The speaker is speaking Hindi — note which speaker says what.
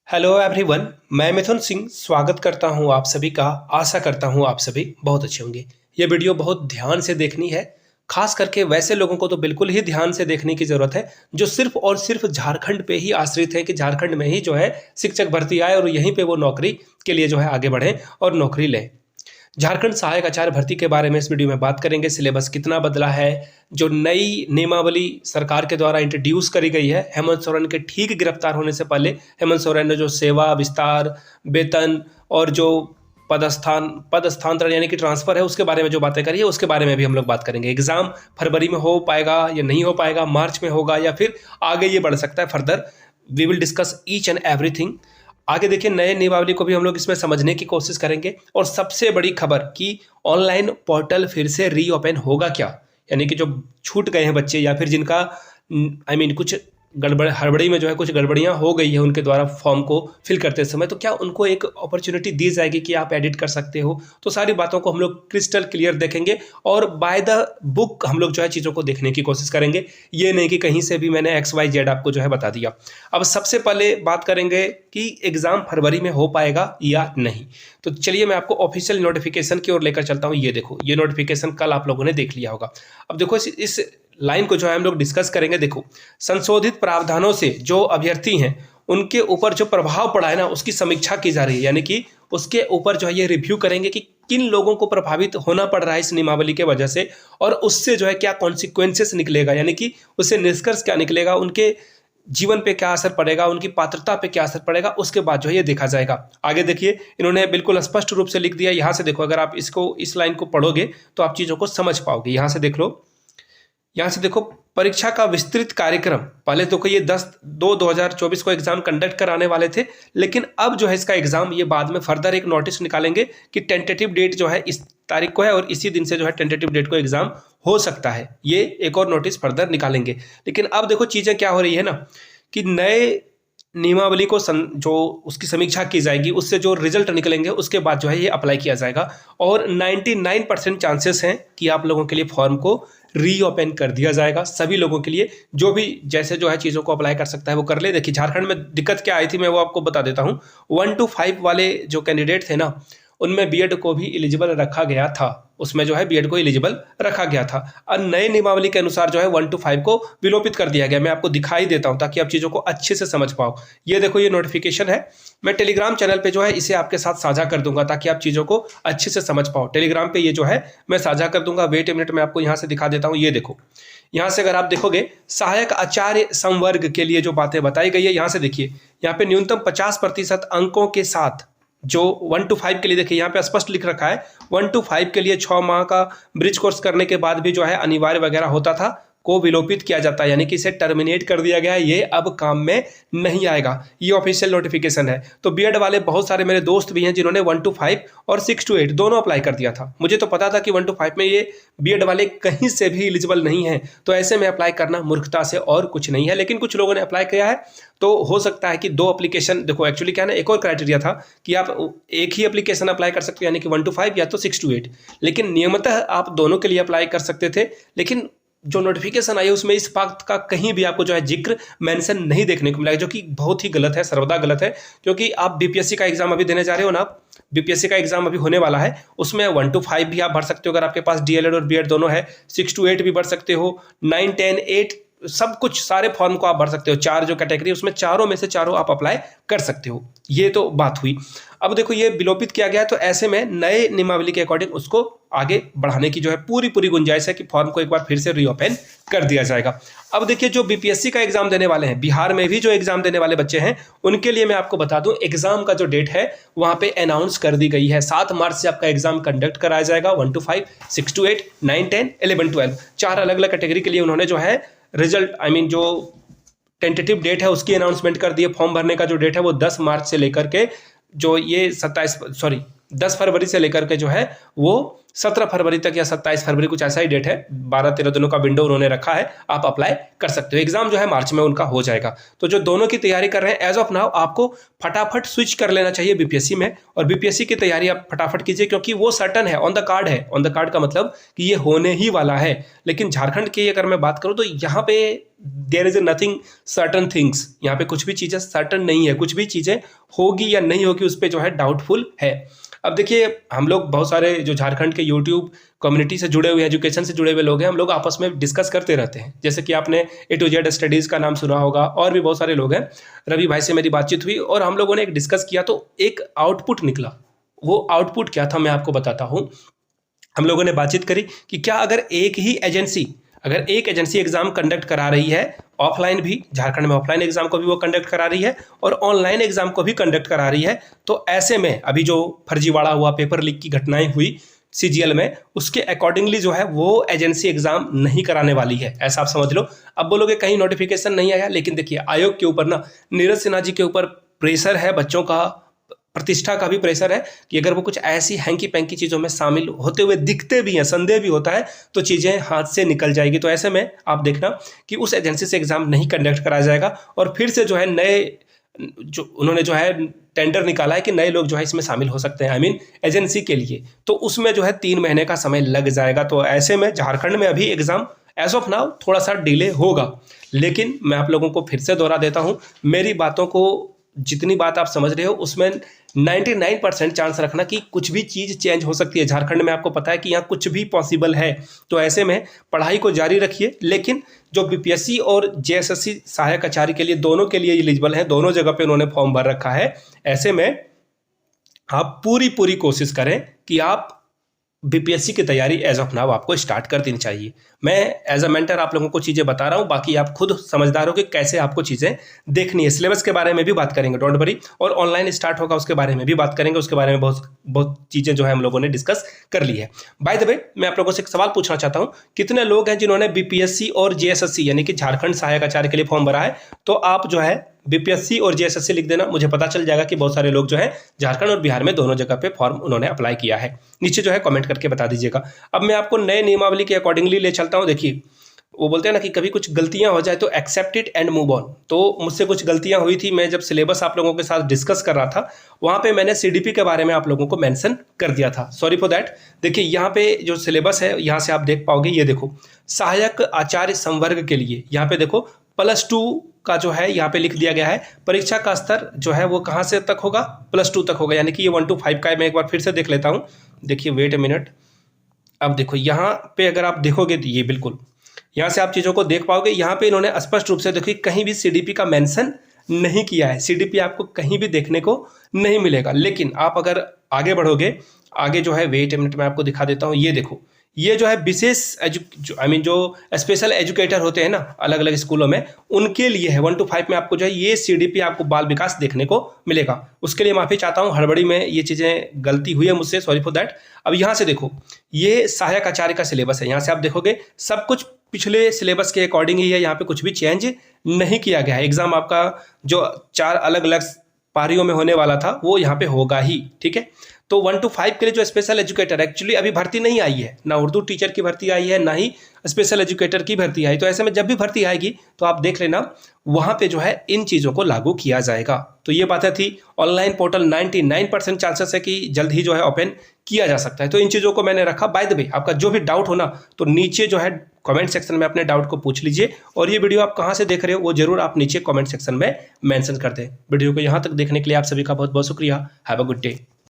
Speaker 1: Hello everyone. मैं मिथुन सिंह स्वागत करता हूं आप सभी का। आशा करता हूं आप सभी बहुत अच्छे होंगे। ये वीडियो बहुत ध्यान से देखनी है। खास करके वैसे लोगों को तो बिल्कुल ही ध्यान से देखने की ज़रूरत है जो सिर्फ और सिर्फ झारखंड पे ही आश्रित है कि झारखंड में ही जो है शिक्षक भर्ती आए और यहीं पे वो नौकरी के लिए जो है आगे बढ़ें और नौकरी लें। झारखंड सहायक आचार्य भर्ती के बारे में इस वीडियो में बात करेंगे। सिलेबस कितना बदला है, जो नई नियमावली सरकार के द्वारा इंट्रोड्यूस करी गई है हेमंत सोरेन के ठीक गिरफ्तार होने से पहले। हेमंत सोरेन ने जो सेवा विस्तार, वेतन और जो पदस्थानांतरण यानी कि ट्रांसफर है उसके बारे में जो बातें करी है उसके बारे में भी हम लोग बात करेंगे। एग्जाम फरवरी में हो पाएगा या नहीं हो पाएगा, मार्च में होगा या फिर आगे ये बढ़ सकता है further. We will discuss each and everything. आगे देखिए, नए नियमावली को भी हम लोग इसमें समझने की कोशिश करेंगे। और सबसे बड़ी खबर कि ऑनलाइन पोर्टल फिर से रीओपन होगा क्या, यानी कि जो छूट गए हैं बच्चे या फिर जिनका कुछ हड़बड़ी में जो है कुछ गड़बड़ियां हो गई है उनके द्वारा फॉर्म को फिल करते समय, तो क्या उनको एक अपॉर्चुनिटी दी जाएगी कि आप एडिट कर सकते हो। तो सारी बातों को हम लोग क्रिस्टल क्लियर देखेंगे और बाय द बुक हम लोग जो है चीज़ों को देखने की कोशिश करेंगे। ये नहीं कि कहीं से भी मैंने XYZ आपको जो है बता दिया। अब सबसे पहले बात करेंगे कि एग्ज़ाम फरवरी में हो पाएगा या नहीं। तो चलिए मैं आपको ऑफिशियल नोटिफिकेशन की ओर लेकर चलता हूँ। ये देखो, ये नोटिफिकेशन कल आप लोगों ने देख लिया होगा। अब देखो इस लाइन को जो है हम लोग डिस्कस करेंगे। देखो, संशोधित प्रावधानों से जो अभ्यर्थी हैं उनके ऊपर जो प्रभाव पड़ा है ना उसकी समीक्षा की जा रही है, यानी कि उसके ऊपर जो है ये रिव्यू करेंगे कि किन लोगों को प्रभावित होना पड़ रहा है इस नियमावली के वजह से और उससे जो है क्या कॉन्सिक्वेंसेस निकलेगा, यानी कि उससे निष्कर्ष क्या निकलेगा, उनके जीवन पे क्या असर पड़ेगा, उनकी पात्रता पे क्या असर पड़ेगा, उसके बाद जो है ये देखा जाएगा। आगे देखिए, इन्होंने बिल्कुल स्पष्ट रूप से लिख दिया। यहाँ से देखो, अगर आप इस लाइन को पढ़ोगे तो आप चीज़ों को समझ पाओगे। यहाँ से देख लो, यहाँ से देखो, परीक्षा का विस्तृत कार्यक्रम। पहले तो ये 10/2/2024 को एग्जाम कंडक्ट कराने वाले थे, लेकिन अब जो है इसका एग्जाम ये बाद में फर्दर एक नोटिस निकालेंगे कि टेंटेटिव डेट जो है इस तारीख को है और इसी दिन से जो है टेंटेटिव डेट को एग्जाम हो सकता है। ये एक और नोटिस फर्दर निकालेंगे। लेकिन अब देखो चीज़ें क्या हो रही है ना कि नए नियमावली को जो उसकी समीक्षा की जाएगी, उससे जो रिजल्ट निकलेंगे उसके बाद जो है ये अप्लाई किया जाएगा और 99% चांसेस हैं कि आप लोगों के लिए फॉर्म को रीओपन कर दिया जाएगा। सभी लोगों के लिए जो भी जैसे जो है चीज़ों को अप्लाई कर सकता है वो कर ले। देखिए, झारखंड में दिक्कत क्या आई थी मैं वो आपको बता देता हूँ। 1 to 5 वाले जो कैंडिडेट थे ना उनमें बीएड को भी एलिजिबल रखा गया था, उसमें जो है बीएड को एलिजिबल रखा गया था। और नए नियमावली के अनुसार जो है 1 to 5 को विलोपित कर दिया गया। मैं आपको दिखाई देता हूं ताकि आप चीज़ों को अच्छे से समझ पाओ। ये देखो, ये नोटिफिकेशन है। मैं टेलीग्राम चैनल पे जो है इसे आपके साथ साझा कर दूंगा ताकि आप चीज़ों को अच्छे से समझ पाओ। टेलीग्राम पे ये जो है मैं साझा कर दूंगा। वेट ए मिनट, मैं आपको यहाँ से दिखा देता हूँ। ये देखो, यहाँ से अगर आप देखोगे सहायक आचार्य संवर्ग के लिए जो बातें बताई गई है, यहाँ से देखिए, यहाँ पे न्यूनतम 50% अंकों के साथ जो 1 to 5 के लिए, देखिए यहाँ पे स्पष्ट लिख रखा है 1 to 5 के लिए 6 माह का ब्रिज कोर्स करने के बाद भी जो है अनिवार्य वगैरह होता था को विलोपित किया जाता है, यानी कि इसे टर्मिनेट कर दिया गया है। ये अब काम में नहीं आएगा। ये ऑफिशियल नोटिफिकेशन है। तो बीएड वाले बहुत सारे मेरे दोस्त भी हैं जिन्होंने 1 to 5 और 6 to 8 दोनों अप्लाई कर दिया था। मुझे तो पता था कि 1 to 5 में ये बीएड वाले कहीं से भी एलिजिबल नहीं है, तो ऐसे में अप्लाई करना मूर्खता से और कुछ नहीं है। लेकिन कुछ लोगों ने अप्लाई किया है, तो हो सकता है कि 2 एप्लीकेशन, देखो एक्चुअली क्या है ना, एक और क्राइटेरिया था कि आप एक ही एप्लीकेशन अप्लाई कर सकते हो, यानी कि 1 to 5 या तो 6 to 8, लेकिन नियमतः आप दोनों के लिए अप्लाई कर सकते थे। लेकिन जो नोटिफिकेशन आई है उसमें इस बात का कहीं भी आपको जो है जिक्र मेंशन नहीं देखने को मिला, जो कि बहुत ही गलत है, सर्वदा गलत है। क्योंकि आप बीपीएससी का एग्जाम अभी देने जा रहे हो ना, आप बीपीएससी का एग्जाम अभी होने वाला है, उसमें 1 to 5 भी आप भर सकते हो अगर आपके पास डीएलएड और बीएड दोनों है। 6 to 8 भी भर सकते हो, 9, 10, 8 सब कुछ, सारे फॉर्म को आप भर सकते हो। 4 जो कैटेगरी उसमें चारों में से चारों आप अप्लाई कर सकते हो। ये तो बात हुई। अब देखो, ये विलोपित किया गया है, तो ऐसे में नए नियमावली के अकॉर्डिंग उसको आगे बढ़ाने की जो है पूरी गुंजाइश है कि फॉर्म को एक बार फिर से रीओपन कर दिया जाएगा। अब देखिए, जो बीपीएससी का एग्जाम देने वाले हैं, बिहार में भी जो एग्जाम देने वाले बच्चे हैं, उनके लिए मैं आपको बता दूं एग्जाम का जो डेट है वहां पे अनाउंस कर दी गई है। 7 मार्च से आपका एग्जाम कंडक्ट कराया जाएगा। 1 to 5, 6 to 8, 9, 10, 11, 12 चार अलग अलग कैटेगरी के लिए उन्होंने जो है रिजल्ट जो टेंटेटिव डेट है उसकी अनाउंसमेंट कर दी है। फॉर्म भरने का जो डेट है वो 10 मार्च से लेकर के जो ये 10 फरवरी से लेकर के जो है वो 17 फरवरी तक या 27 फरवरी कुछ ऐसा ही डेट है, 12-13 दिनों का विंडो उन्होंने रखा है, आप अप्लाई कर सकते हो। एग्जाम जो है मार्च में उनका हो जाएगा। तो जो दोनों की तैयारी कर रहे हैं एज ऑफ नाउ आपको फटाफट स्विच कर लेना चाहिए बीपीएससी में, और बीपीएससी की तैयारी आप फटाफट कीजिए क्योंकि वो सर्टन है, ऑन द कार्ड है। ऑन द कार्ड का मतलब कि ये होने ही वाला है। लेकिन झारखंड की अगर मैं बात करूं तो यहाँ पे there is nothing certain things, यहाँ पे कुछ भी चीजें सर्टन नहीं है, कुछ भी चीजें होगी या नहीं होगी उस पर जो है डाउटफुल है। अब देखिए हम लोग बहुत सारे जो झारखंड के यूट्यूब कम्युनिटी से जुड़े हुए, एजुकेशन से जुड़े हुए लोग हैं, हम लोग आपस में डिस्कस करते रहते हैं। जैसे कि आपने A to Z स्टडीज़ का नाम सुना होगा, और भी बहुत सारे लोग हैं। रवि भाई से मेरी बातचीत हुई और हम लोगों ने एक डिस्कस किया तो एक आउटपुट निकला। वो आउटपुट क्या था मैं आपको बताता हूँ। हम लोगों ने बातचीत करी कि क्या अगर एक एजेंसी एग्जाम कंडक्ट करा रही है, ऑफलाइन भी, झारखंड में ऑफलाइन एग्जाम को भी वो कंडक्ट करा रही है और ऑनलाइन एग्जाम को भी कंडक्ट करा रही है, तो ऐसे में अभी जो फर्जीवाड़ा हुआ, पेपर लीक की घटनाएं हुई CGL में, उसके अकॉर्डिंगली जो है वो एजेंसी एग्जाम नहीं कराने वाली है, ऐसा आप समझ लो। अब बोलोगे कहीं नोटिफिकेशन नहीं आया, लेकिन देखिए आयोग के ऊपर ना, नीरज सिन्हा जी के ऊपर प्रेशर है, बच्चों का प्रतिष्ठा का भी प्रेशर है कि अगर वो कुछ ऐसी हैंकी पैंकी चीज़ों में शामिल होते हुए दिखते भी हैं, संदेह भी होता है, तो चीज़ें हाथ से निकल जाएगी। तो ऐसे में आप देखना कि उस एजेंसी से एग्जाम नहीं कंडक्ट कराया जाएगा, और फिर से जो है नए जो उन्होंने जो है टेंडर निकाला है कि नए लोग जो है इसमें शामिल हो सकते हैं, आई मीन एजेंसी के लिए, तो उसमें जो है 3 महीने का समय लग जाएगा। तो ऐसे में झारखंड में अभी एग्जाम एज ऑफ नाउ थोड़ा सा डिले होगा। लेकिन मैं आप लोगों को फिर से दोहरा देता हूँ, मेरी बातों को, जितनी बात आप समझ रहे हो उसमें 99% चांस रखना कि कुछ भी चीज़ चेंज हो सकती है। झारखंड में आपको पता है कि यहाँ कुछ भी पॉसिबल है। तो ऐसे में पढ़ाई को जारी रखिए, लेकिन जो बीपीएससी और जेएसएससी सहायक आचार्य के लिए, दोनों के लिए एलिजिबल है, दोनों जगह पे उन्होंने फॉर्म भर रखा है। ऐसे में आप पूरी कोशिश करें कि आप बीपीएससी की तैयारी एज ऑफ नाउ आपको स्टार्ट कर देनी चाहिए। मैं एज अ मेंटर आप लोगों को चीज़ें बता रहा हूँ, बाकी आप खुद समझदार हो कि कैसे आपको चीज़ें देखनी है। सिलेबस के बारे में भी बात करेंगे, डोंट वरी, और ऑनलाइन स्टार्ट होगा उसके बारे में भी बात करेंगे। उसके बारे में बहुत चीज़ें जो है हम लोगों ने डिस्कस कर ली है। बाय द वे, मैं आप लोगों से एक सवाल पूछना चाहता हूँ, कितने लोग हैं जिन्होंने बीपीएससी और जेएसएससी यानी कि झारखंड सहायक आचार्य के लिए फॉर्म भरा है? तो आप जो है बीपीएससी और जेएसएससी लिख देना, मुझे पता चल जाएगा कि बहुत सारे लोग जो है झारखंड और बिहार में दोनों जगह पे फॉर्म उन्होंने अप्लाई किया है। नीचे जो है कमेंट करके बता दीजिएगा। अब मैं आपको नए नियमावली के अकॉर्डिंगली ले चलता हूँ। देखिए वो बोलते हैं ना कि कभी कुछ गलतियां हो जाए तो accept it and move on. तो मुझसे कुछ गलतियां हुई थी, मैं जब सिलेबस आप लोगों के साथ डिस्कस कर रहा था वहां पे मैंने CDP के बारे में आप लोगों को मेंशन कर दिया था, सॉरी फॉर दैट। देखिए यहाँ पे जो सिलेबस है यहाँ से आप देख पाओगे, ये देखो सहायक आचार्य संवर्ग के लिए यहाँ पे देखो +2 का जो है यहाँ पे लिख दिया गया है। परीक्षा का स्तर जो है वो कहाँ से तक होगा? +2 तक होगा, यानी कि ये 1 to 5 का है। मैं एक बार फिर से देख लेता हूँ। देखिए वेट ए मिनट, अब देखो यहाँ पे अगर आप देखोगे तो ये बिल्कुल यहाँ से आप चीज़ों को देख पाओगे। यहाँ पे इन्होंने स्पष्ट रूप से देखिए कहीं भी CDP का मेंशन नहीं किया है। CDP आपको कहीं भी देखने को नहीं मिलेगा। लेकिन आप अगर आगे बढ़ोगे, आगे जो है वेट ए मिनट मैं आपको दिखा देता हूँ। ये देखो, ये जो है विशेष जो स्पेशल एजुकेटर होते हैं ना अलग अलग स्कूलों में, उनके लिए है। 1 to 5 में आपको जो है ये CDP आपको बाल विकास देखने को मिलेगा। उसके लिए माफ़ी चाहता हूँ, हड़बड़ी में ये चीज़ें गलती हुई है मुझसे, सॉरी फॉर दैट। अब यहाँ से देखो, ये सहायक आचार्य का सिलेबस है। यहाँ से आप देखोगे सब कुछ पिछले सिलेबस के अकॉर्डिंग ही है, यहाँ पे कुछ भी चेंज नहीं किया गया है। एग्जाम आपका जो 4 अलग अलग पारियों में होने वाला था वो यहाँ पे होगा ही, ठीक है। तो 1 to 5 के लिए जो स्पेशल एजुकेटर, एक्चुअली अभी भर्ती नहीं आई है, ना उर्दू टीचर की भर्ती आई है, ना ही स्पेशल एजुकेटर की भर्ती आई। तो ऐसे में जब भी भर्ती आएगी तो आप देख लेना वहाँ पे जो है इन चीज़ों को लागू किया जाएगा। तो ये बातें थी। ऑनलाइन पोर्टल 99% चांसेस है कि जल्द ही जो है ओपन किया जा सकता है। तो इन चीज़ों को मैंने रखा। बाय द वे, आपका जो भी डाउट हो ना तो नीचे जो है कमेंट सेक्शन में अपने डाउट को पूछ लीजिए, और ये वीडियो आप कहाँ से देख रहे हो वो जरूर आप नीचे कमेंट सेक्शन में मेंशन कर दें। वीडियो को यहाँ तक देखने के लिए आप सभी का बहुत बहुत शुक्रिया। Have a good day.